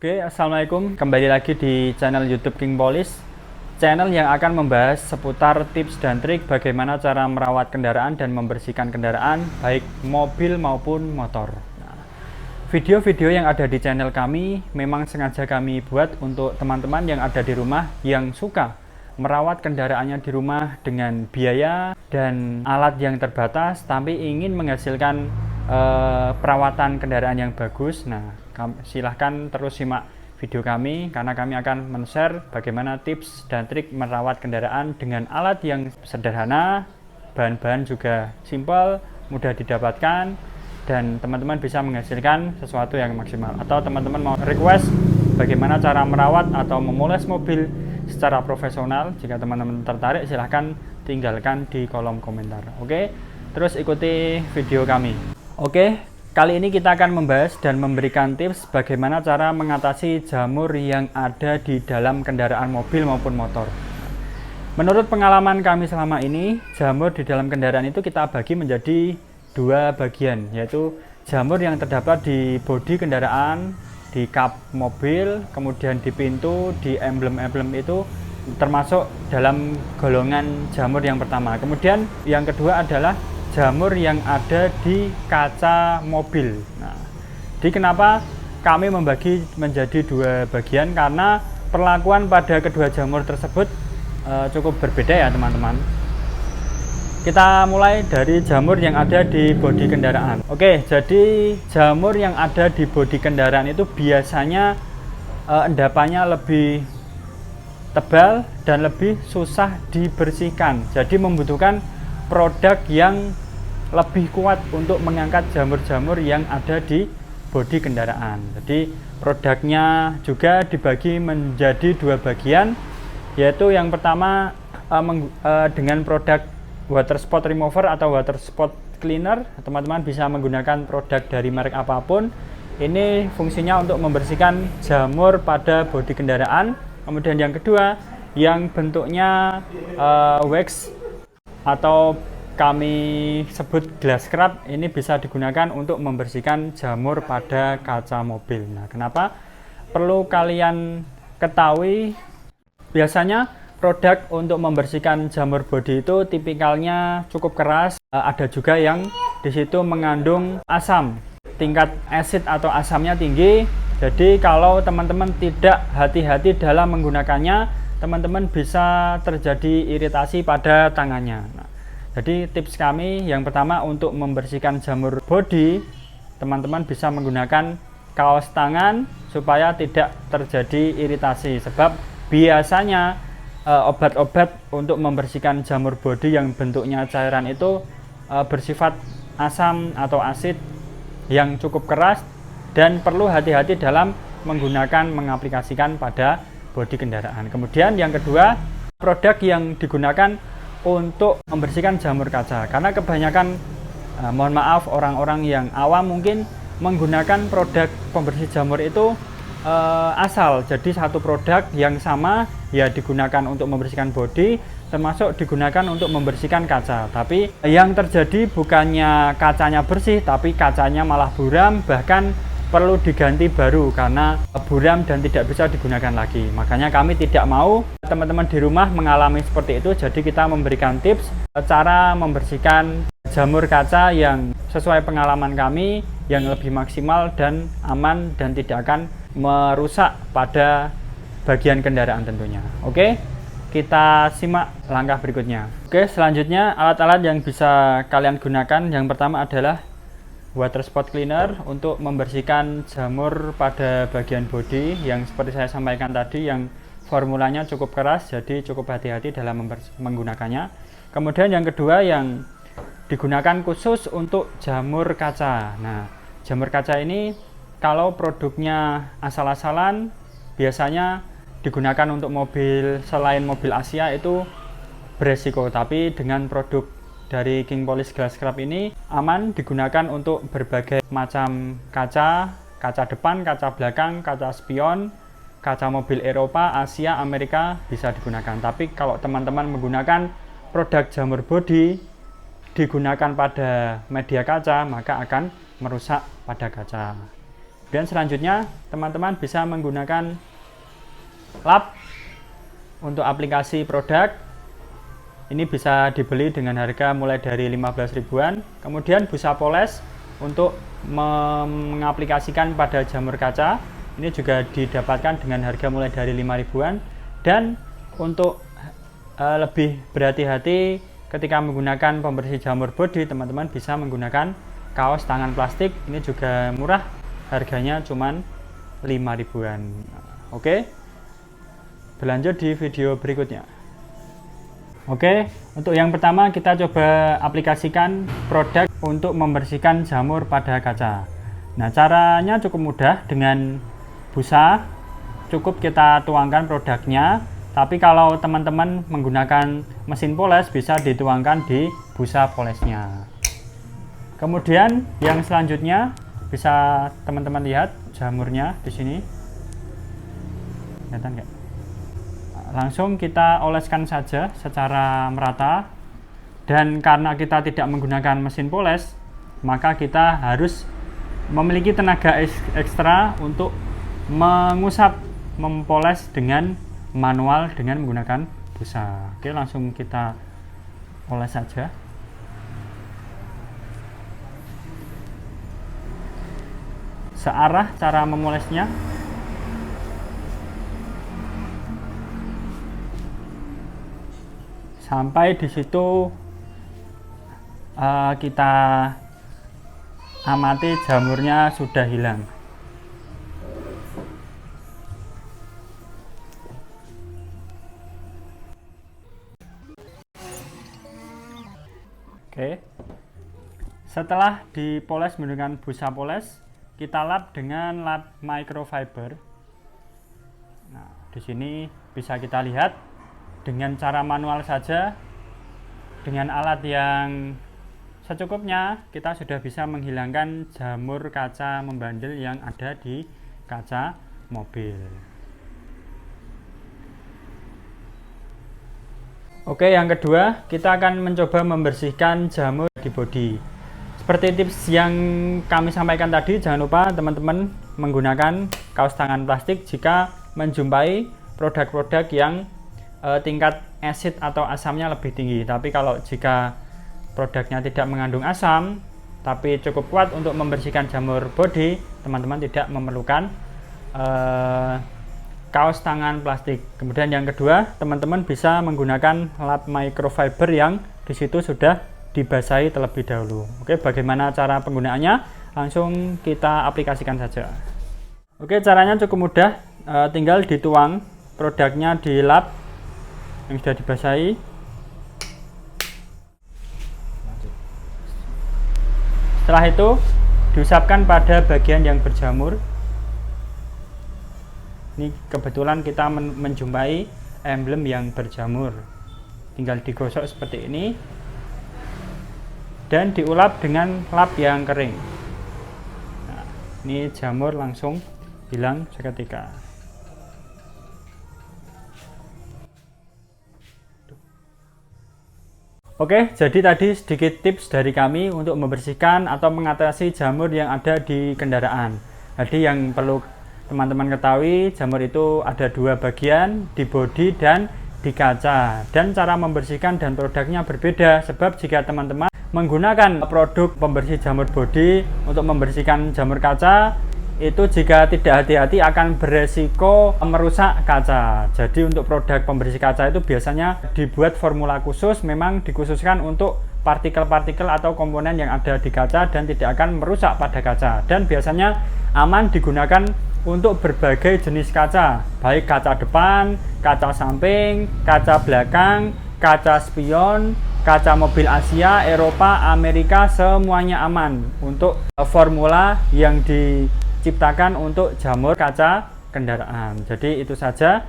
Oke, assalamualaikum. Kembali lagi di channel YouTube King Polish, channel yang akan membahas seputar tips dan trik bagaimana cara merawat kendaraan dan membersihkan kendaraan, baik mobil maupun motor. Video-video yang ada di channel kami memang sengaja kami buat untuk teman-teman yang ada di rumah yang suka merawat kendaraannya di rumah dengan biaya dan alat yang terbatas, tapi ingin menghasilkan perawatan kendaraan yang bagus. Nah, silahkan terus simak video kami karena kami akan men-share bagaimana tips dan trik merawat kendaraan dengan alat yang sederhana, bahan-bahan juga simpel, mudah didapatkan, dan teman-teman bisa menghasilkan sesuatu yang maksimal. Atau teman-teman mau request bagaimana cara merawat atau memoles mobil secara profesional, jika teman-teman tertarik silahkan tinggalkan di kolom komentar. Oke, terus ikuti video kami. Oke, kali ini kita akan membahas dan memberikan tips bagaimana cara mengatasi jamur yang ada di dalam kendaraan mobil maupun motor. Menurut pengalaman kami selama ini, jamur di dalam kendaraan itu kita bagi menjadi dua bagian, yaitu jamur yang terdapat di bodi kendaraan, di kap mobil, kemudian di pintu, di emblem-emblem itu termasuk dalam golongan jamur yang pertama. Kemudian yang kedua adalah jamur yang ada di kaca mobil. Nah, jadi kenapa kami membagi menjadi dua bagian? Karena perlakuan pada kedua jamur tersebut cukup berbeda ya teman-teman. Kita mulai dari jamur yang ada di bodi kendaraan. Oke, jadi jamur yang ada di bodi kendaraan itu biasanya endapannya lebih tebal dan lebih susah dibersihkan. Jadi membutuhkan produk yang lebih kuat untuk mengangkat jamur-jamur yang ada di bodi kendaraan. Jadi produknya juga dibagi menjadi dua bagian, yaitu yang pertama dengan produk water spot remover atau water spot cleaner. Teman-teman bisa menggunakan produk dari merek apapun. Ini fungsinya untuk membersihkan jamur pada bodi kendaraan. Kemudian yang kedua yang bentuknya wax atau kami sebut glass scrub, ini bisa digunakan untuk membersihkan jamur pada kaca mobil. Nah, kenapa perlu kalian ketahui? Biasanya produk untuk membersihkan jamur bodi itu tipikalnya cukup keras. Ada juga yang di situ mengandung asam, tingkat asid atau asamnya tinggi. Jadi kalau teman-teman tidak hati-hati dalam menggunakannya, teman-teman bisa terjadi iritasi pada tangannya. Nah, jadi tips kami yang pertama untuk membersihkan jamur bodi, teman-teman bisa menggunakan kaos tangan supaya tidak terjadi iritasi. Sebab biasanya obat-obat untuk membersihkan jamur bodi yang bentuknya cairan itu bersifat asam atau asid yang cukup keras dan perlu hati-hati dalam menggunakan mengaplikasikan pada bodi kendaraan. Kemudian yang kedua, produk yang digunakan untuk membersihkan jamur kaca, karena kebanyakan mohon maaf orang-orang yang awam mungkin menggunakan produk pembersih jamur itu asal, jadi satu produk yang sama ya digunakan untuk membersihkan bodi termasuk digunakan untuk membersihkan kaca, tapi yang terjadi bukannya kacanya bersih tapi kacanya malah buram, bahkan perlu diganti baru karena buram dan tidak bisa digunakan lagi. Makanya kami tidak mau teman-teman di rumah mengalami seperti itu. Jadi kita memberikan tips cara membersihkan jamur kaca yang sesuai pengalaman kami, yang lebih maksimal dan aman dan tidak akan merusak pada bagian kendaraan tentunya. Oke, kita simak langkah berikutnya. Oke, selanjutnya alat-alat yang bisa kalian gunakan, yang pertama adalah water spot cleaner untuk membersihkan jamur pada bagian bodi yang seperti saya sampaikan tadi, yang formulanya cukup keras, jadi cukup hati-hati dalam menggunakannya. Kemudian yang kedua yang digunakan khusus untuk jamur kaca. Nah, jamur kaca ini kalau produknya asal-asalan biasanya digunakan untuk mobil selain mobil Asia itu beresiko, tapi dengan produk dari King Polish Glass Scrub ini aman, digunakan untuk berbagai macam kaca, kaca depan, kaca belakang, kaca spion, kaca mobil Eropa, Asia, Amerika bisa digunakan. Tapi kalau teman-teman menggunakan produk jamur bodi digunakan pada media kaca, maka akan merusak pada kaca. Dan selanjutnya teman-teman bisa menggunakan lap untuk aplikasi produk. Ini bisa dibeli dengan harga mulai dari 15 ribuan. Kemudian busa poles untuk mengaplikasikan pada jamur kaca. Ini juga didapatkan dengan harga mulai dari 5 ribuan. Dan untuk lebih berhati-hati ketika menggunakan pembersih jamur bodi, teman-teman bisa menggunakan kaos tangan plastik. Ini juga murah, harganya cuman 5 ribuan. Oke, berlanjut di video berikutnya. Oke, untuk yang pertama kita coba aplikasikan produk untuk membersihkan jamur pada kaca. Nah, caranya cukup mudah. Dengan busa cukup kita tuangkan produknya, tapi kalau teman-teman menggunakan mesin poles bisa dituangkan di busa polesnya. Kemudian yang selanjutnya bisa teman-teman lihat jamurnya di sini. Kelihatan nggak? Langsung kita oleskan saja secara merata. Dan karena kita tidak menggunakan mesin poles, maka kita harus memiliki tenaga ekstra untuk mengusap, mempoles dengan manual dengan menggunakan busa. Oke, langsung kita oles saja. Searah cara memolesnya. Sampai di situ kita amati jamurnya sudah hilang. Oke, setelah dipoles menggunakan busa poles, kita lap dengan lap microfiber. Nah, di sini bisa kita lihat dengan cara manual saja, dengan alat yang secukupnya, kita sudah bisa menghilangkan jamur kaca membandel yang ada di kaca mobil. Oke, yang kedua kita akan mencoba membersihkan jamur di bodi. Seperti tips yang kami sampaikan tadi, jangan lupa teman-teman menggunakan kaos tangan plastik jika menjumpai produk-produk yang tingkat asid atau asamnya lebih tinggi. Tapi kalau jika produknya tidak mengandung asam tapi cukup kuat untuk membersihkan jamur bodi, teman-teman tidak memerlukan kaos tangan plastik. Kemudian yang kedua, teman-teman bisa menggunakan lap microfiber yang disitu sudah dibasahi terlebih dahulu. Oke, bagaimana cara penggunaannya? Langsung kita aplikasikan saja. Oke, caranya cukup mudah. Tinggal dituang produknya di lap yang sudah dibasahi. Setelah itu diusapkan pada bagian yang berjamur. Ini kebetulan kita menjumpai emblem yang berjamur. Tinggal digosok seperti ini dan diulap dengan lap yang kering. Nah, ini jamur langsung hilang seketika. Oke, jadi tadi sedikit tips dari kami untuk membersihkan atau mengatasi jamur yang ada di kendaraan. Jadi yang perlu teman-teman ketahui, jamur itu ada dua bagian, di bodi dan di kaca. Dan cara membersihkan dan produknya berbeda, sebab jika teman-teman menggunakan produk pembersih jamur bodi untuk membersihkan jamur kaca, itu jika tidak hati-hati akan beresiko merusak kaca. Jadi untuk produk pembersih kaca itu biasanya dibuat formula khusus, memang dikhususkan untuk partikel-partikel atau komponen yang ada di kaca dan tidak akan merusak pada kaca. Dan biasanya aman digunakan untuk berbagai jenis kaca, baik kaca depan, kaca samping, kaca belakang, kaca spion, kaca mobil Asia, Eropa, Amerika, semuanya aman untuk formula yang diciptakan untuk jamur kaca kendaraan. Jadi itu saja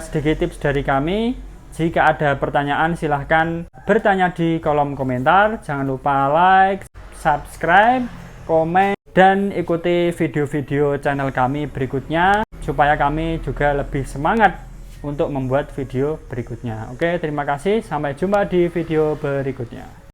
sedikit tips dari kami. Jika ada pertanyaan silahkan bertanya di kolom komentar. Jangan lupa like, subscribe, komen, dan ikuti video-video channel kami berikutnya supaya kami juga lebih semangat untuk membuat video berikutnya. Oke, terima kasih. Sampai jumpa di video berikutnya.